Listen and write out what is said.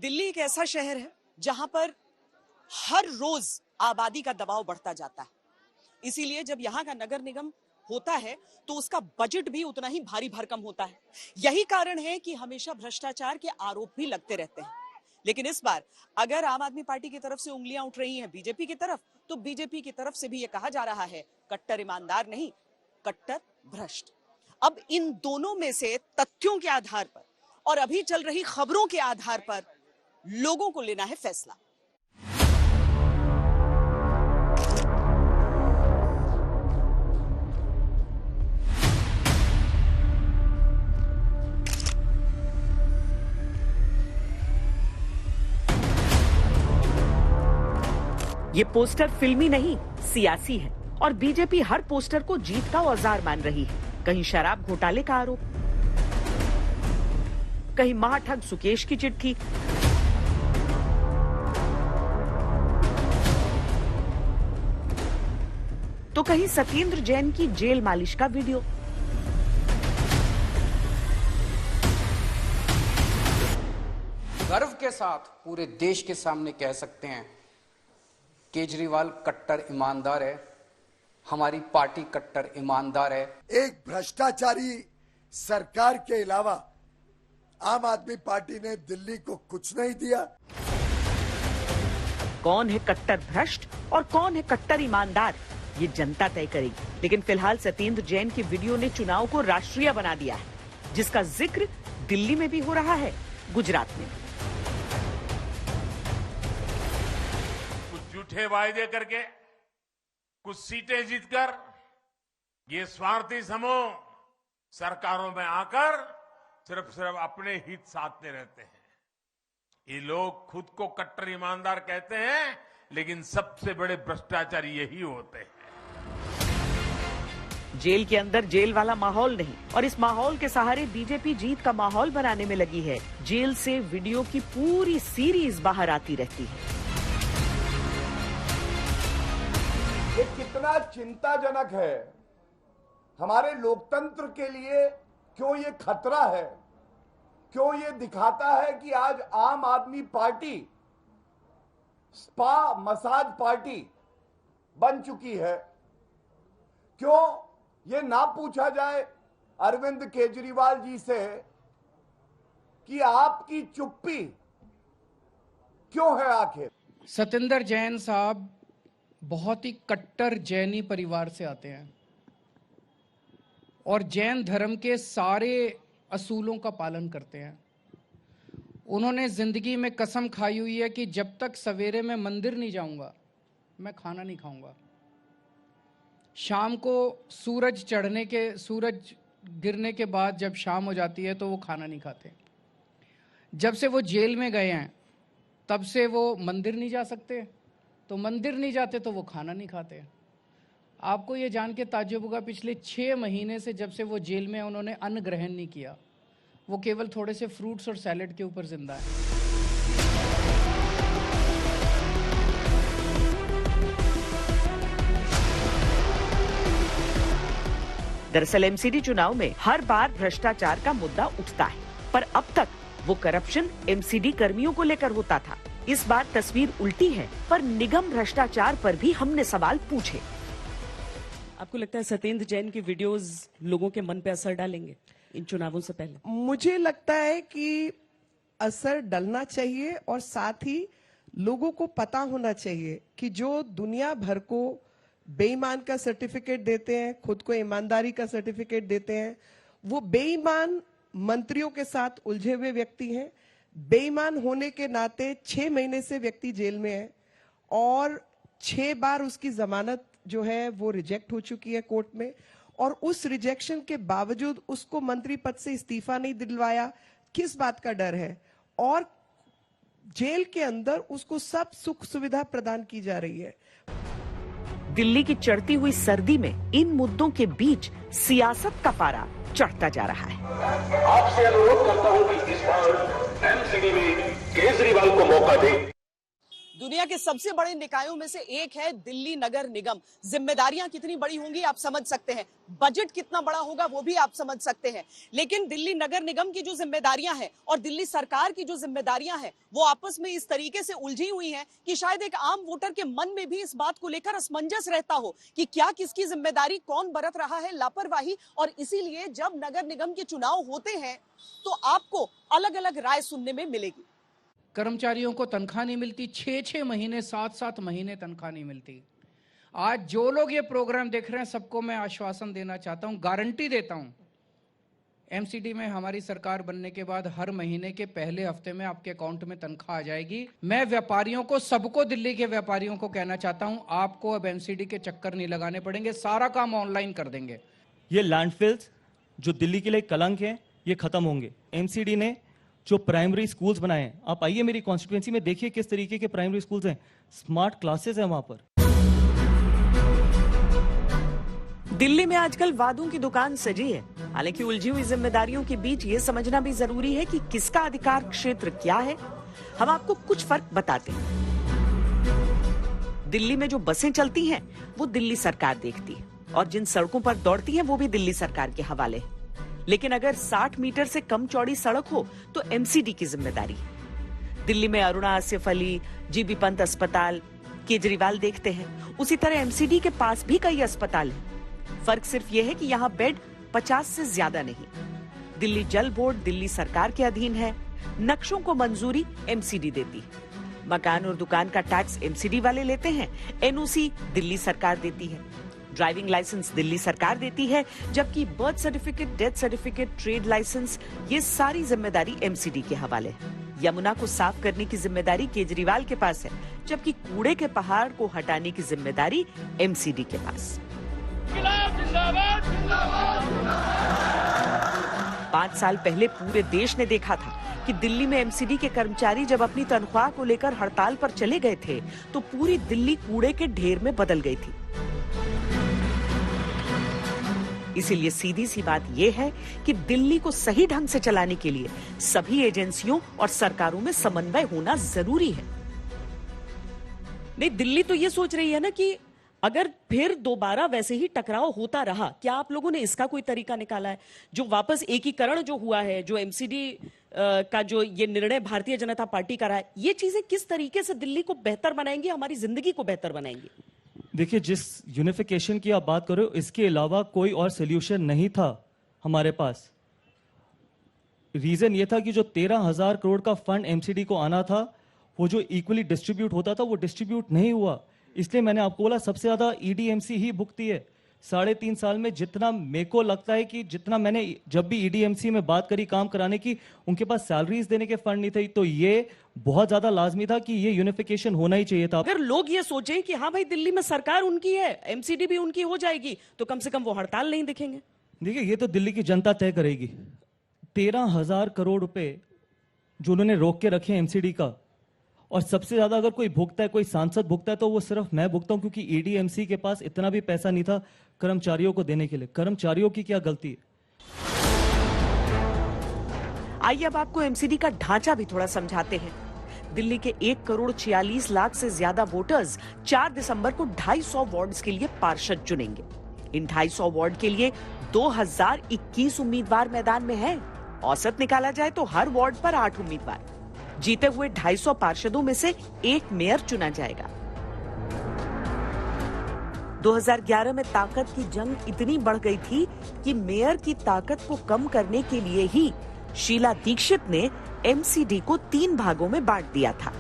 दिल्ली एक ऐसा शहर है जहां पर हर रोज आबादी का दबाव बढ़ता जाता है। इसीलिए जब यहाँ का नगर निगम होता है तो उसका बजट भी उतना ही भारी भरकम होता है। यही कारण है कि हमेशा भ्रष्टाचार के आरोप भी लगते रहते हैं। लेकिन इस बार अगर आम आदमी पार्टी की तरफ से उंगलियां उठ रही हैं बीजेपी की तरफ, तो बीजेपी की तरफ से भी ये कहा जा रहा है कट्टर ईमानदार नहीं, कट्टर भ्रष्ट। अब इन दोनों में से तथ्यों के आधार पर और अभी चल रही खबरों के आधार पर लोगों को लेना है फैसला। ये पोस्टर फिल्मी नहीं, सियासी है और बीजेपी हर पोस्टर को जीत का औजार मान रही है। कहीं शराब घोटाले का आरोप, कहीं महाठग सुकेश की चिट्ठी, तो कहीं सत्येंद्र जैन की जेल मालिश का वीडियो। गर्व के साथ पूरे देश के सामने कह सकते हैं केजरीवाल कट्टर ईमानदार है, हमारी पार्टी कट्टर ईमानदार है। एक भ्रष्टाचारी सरकार के अलावा आम आदमी पार्टी ने दिल्ली को कुछ नहीं दिया। कौन है कट्टर भ्रष्ट और कौन है कट्टर ईमानदार, ये जनता तय करेगी। लेकिन फिलहाल सत्येंद्र जैन की वीडियो ने चुनाव को राष्ट्रीय बना दिया है, जिसका जिक्र दिल्ली में भी हो रहा है, गुजरात में। झूठे वायदे करके कुछ सीटें जीतकर ये स्वार्थी समूह सरकारों में आकर सिर्फ अपने हित साधते रहते हैं। ये लोग खुद को कट्टर ईमानदार कहते हैं, लेकिन सबसे बड़े भ्रष्टाचारी यही होते हैं। जेल के अंदर जेल वाला माहौल नहीं, और इस माहौल के सहारे बीजेपी जीत का माहौल बनाने में लगी है। जेल से वीडियो की पूरी सीरीज बाहर आती रहती है। ये कितना चिंताजनक है हमारे लोकतंत्र के लिए। क्यों ये खतरा है? क्यों ये दिखाता है कि आज आम आदमी पार्टी स्पा मसाज पार्टी बन चुकी है? क्यों ये ना पूछा जाए अरविंद केजरीवाल जी से कि आपकी चुप्पी क्यों है आखिर? सत्येंद्र जैन साहब बहुत ही कट्टर जैनी परिवार से आते हैं और जैन धर्म के सारे असूलों का पालन करते हैं। उन्होंने जिंदगी में कसम खाई हुई है कि जब तक सवेरे में मंदिर नहीं जाऊंगा मैं खाना नहीं खाऊंगा। शाम को सूरज गिरने के बाद जब शाम हो जाती है तो वो खाना नहीं खाते। जब से वो जेल में गए हैं तब से वो मंदिर नहीं जा सकते, तो मंदिर नहीं जाते तो वो खाना नहीं खाते। आपको ये जान के ताज्जुब होगा, पिछले 6 महीने से जब से वो जेल में उन्होंने अन्न ग्रहण नहीं किया। वो केवल थोड़े से फ्रूट्स और सैलेड के ऊपर जिंदा है। दरअसल एमसीडी चुनाव में हर बार भ्रष्टाचार का मुद्दा उठता है, पर अब तक वो करप्शन एमसीडी कर्मियों को लेकर होता था। इस बार तस्वीर उल्टी है, पर निगम भ्रष्टाचार पर भी हमने सवाल पूछे। आपको लगता है सत्येंद्र जैन की वीडियोस लोगों के मन पे असर डालेंगे इन चुनावों से पहले? मुझे लगता है कि असर डलना चाहिए और साथ ही लोगों को पता होना चाहिए कि जो दुनिया भर को बेईमान का सर्टिफिकेट देते हैं, खुद को ईमानदारी का सर्टिफिकेट देते हैं, वो बेईमान मंत्रियों के साथ उलझे हुए व्यक्ति हैं। बेईमान होने के नाते 6 महीने से व्यक्ति जेल में है और 6 बार उसकी जमानत जो है वो रिजेक्ट हो चुकी है कोर्ट में, और उस रिजेक्शन के बावजूद उसको मंत्री पद से इस्तीफा नहीं दिलवाया। किस बात का डर है? और जेल के अंदर उसको सब सुख सुविधा प्रदान की जा रही है। दिल्ली की चढ़ती हुई सर्दी में इन मुद्दों के बीच सियासत का पारा चढ़ता जा रहा है। आपसे अनुरोध करता हूं कि इस बार एमसीडी में केजरीवाल को मौका दें। दुनिया के सबसे बड़े निकायों में से एक है दिल्ली नगर निगम। जिम्मेदारियां कितनी बड़ी होंगी आप समझ सकते हैं, बजट कितना बड़ा होगा वो भी आप समझ सकते हैं। लेकिन दिल्ली नगर निगम की जो जिम्मेदारियां हैं और दिल्ली सरकार की जो जिम्मेदारियां हैं वो आपस में इस तरीके से उलझी हुई हैं कि शायद एक आम वोटर के मन में भी इस बात को लेकर असमंजस रहता हो कि क्या किसकी जिम्मेदारी कौन बरत रहा है लापरवाही। और इसीलिए जब नगर निगम के चुनाव होते हैं तो आपको अलग अलग राय सुनने में मिलेगी। कर्मचारियों को तनख्वाह नहीं मिलती, 6-6 महीने 7-7 महीने तनख्वाह नहीं मिलती। आज जो लोग ये प्रोग्राम देख रहे हैं सबको मैं आश्वासन देना चाहता हूं, गारंटी देता हूं, एमसीडी में हमारी सरकार बनने के बाद हर महीने के पहले हफ्ते में आपके अकाउंट में तनख्वाह आ जाएगी। मैं व्यापारियों को, सबको, दिल्ली के व्यापारियों को कहना चाहता हूं, आपको अब एमसीडी के चक्कर नहीं लगाने पड़ेंगे, सारा काम ऑनलाइन कर देंगे। ये लैंडफिल्स जो दिल्ली के लिए कलंक है ये खत्म होंगे। एमसीडी ने जो प्राइमरी स्कूल्स बनाए हैं, आप आइए मेरी कॉन्स्टिट्यूएंसी में देखिए किस तरीके के प्राइमरी स्कूल्स हैं, स्मार्ट क्लासेस हैं वहां पर। दिल्ली में आजकल वादों की दुकान सजी है। हालांकि उलझी हुई जिम्मेदारियों के बीच ये समझना भी जरूरी है कि किसका अधिकार क्षेत्र क्या है। हम आपको कुछ फर्क बताते हैं। दिल्ली में जो बसें चलती हैं वो दिल्ली सरकार देखती है और जिन सड़कों पर दौड़ती हैं वो भी दिल्ली सरकार के हवाले है। लेकिन अगर 60 मीटर से कम चौड़ी सड़क हो तो एमसीडी की जिम्मेदारी है। दिल्ली में अरुणा आसिफ अली, जीबी पंत अस्पताल केजरीवाल देखते हैं, उसी तरह एमसीडी के पास भी कई अस्पताल हैं। फर्क सिर्फ ये है कि यहाँ बेड 50 से ज्यादा नहीं। दिल्ली जल बोर्ड दिल्ली सरकार के अधीन है, नक्शों को मंजूरी एमसीडी देती है, मकान और दुकान का टैक्स एमसीडी वाले लेते हैं, एनओसी दिल्ली सरकार देती है, ड्राइविंग लाइसेंस दिल्ली सरकार देती है, जबकि birth certificate, death certificate, trade licence ये सारी जिम्मेदारी एमसीडी के हवाले है। यमुना को साफ करने की जिम्मेदारी केजरीवाल के पास है, जबकि कूड़े के पहाड़ को हटाने की जिम्मेदारी एमसीडी के पास। 5 साल पहले पूरे देश ने देखा था कि दिल्ली में एमसीडी के कर्मचारी जब अपनी तनख्वाह को लेकर हड़ताल पर चले गए थे तो पूरी दिल्ली कूड़े के ढेर में बदल गई थी। इसीलिए सीधी सी बात यह है कि दिल्ली को सही ढंग से चलाने के लिए सभी एजेंसियों और सरकारों में समन्वय होना जरूरी है। नहीं, दिल्ली तो ये सोच रही है ना कि अगर फिर दोबारा वैसे ही टकराव होता रहा, क्या आप लोगों ने इसका कोई तरीका निकाला है? जो वापस एकीकरण जो हुआ है, जो एमसीडी का जो ये निर्णय भारतीय जनता पार्टी का रहा है, ये चीजें किस तरीके से दिल्ली को बेहतर बनाएंगी, हमारी जिंदगी को बेहतर बनाएंगी? देखिए, जिस यूनिफिकेशन की आप बात कर रहे हो, इसके अलावा कोई और सोल्यूशन नहीं था हमारे पास। रीजन ये था कि जो 13,000 करोड़ का फंड एमसीडी को आना था, वो जो इक्वली डिस्ट्रीब्यूट होता था वो डिस्ट्रीब्यूट नहीं हुआ। इसलिए मैंने आपको बोला सबसे ज्यादा ईडीएमसी ही भुगती है। 3.5 साल में जितना मेरे को लगता है कि जितना मैंने जब भी ईडीएमसी में बात करी काम कराने की, उनके पास सैलरीज देने के फंड नहीं थे, तो ये बहुत ज्यादा लाजमी था कि ये यूनिफिकेशन होना ही चाहिए था। अगर लोग ये सोचें कि हाँ भाई दिल्ली में सरकार उनकी है, एमसीडी भी उनकी हो जाएगी, तो कम से कम वो हड़ताल नहीं दिखेंगे। देखिए, ये तो दिल्ली की जनता तय करेगी। 13,000 करोड़ रुपए जो उन्होंने रोक के रखे एमसीडी का, और सबसे ज्यादा अगर कोई भुगता है, कोई सांसद भुगता है, तो वो सिर्फ मैं भुगता हूं, क्योंकि ईडीएमसी के पास इतना भी पैसा नहीं था कर्मचारियों को देने के लिए। कर्मचारियों की क्या गलती है? आइए अब आपको एमसीडी का ढांचा भी थोड़ा समझाते हैं। दिल्ली के 1,46,00,000 से ज्यादा वोटर्स 4 दिसंबर को 250 वार्ड्स के लिए पार्षद चुनेंगे। इन 250 वार्ड के लिए 2021 उम्मीदवार मैदान में हैं। औसत निकाला जाए तो हर वार्ड पर 8 उम्मीदवार। जीते हुए 250 पार्षदों में से एक मेयर चुना जाएगा। 2011 में ताकत की जंग इतनी बढ़ गई थी कि मेयर की ताकत को कम करने के लिए ही शीला दीक्षित ने एमसीडी को 3 भागों में बांट दिया था।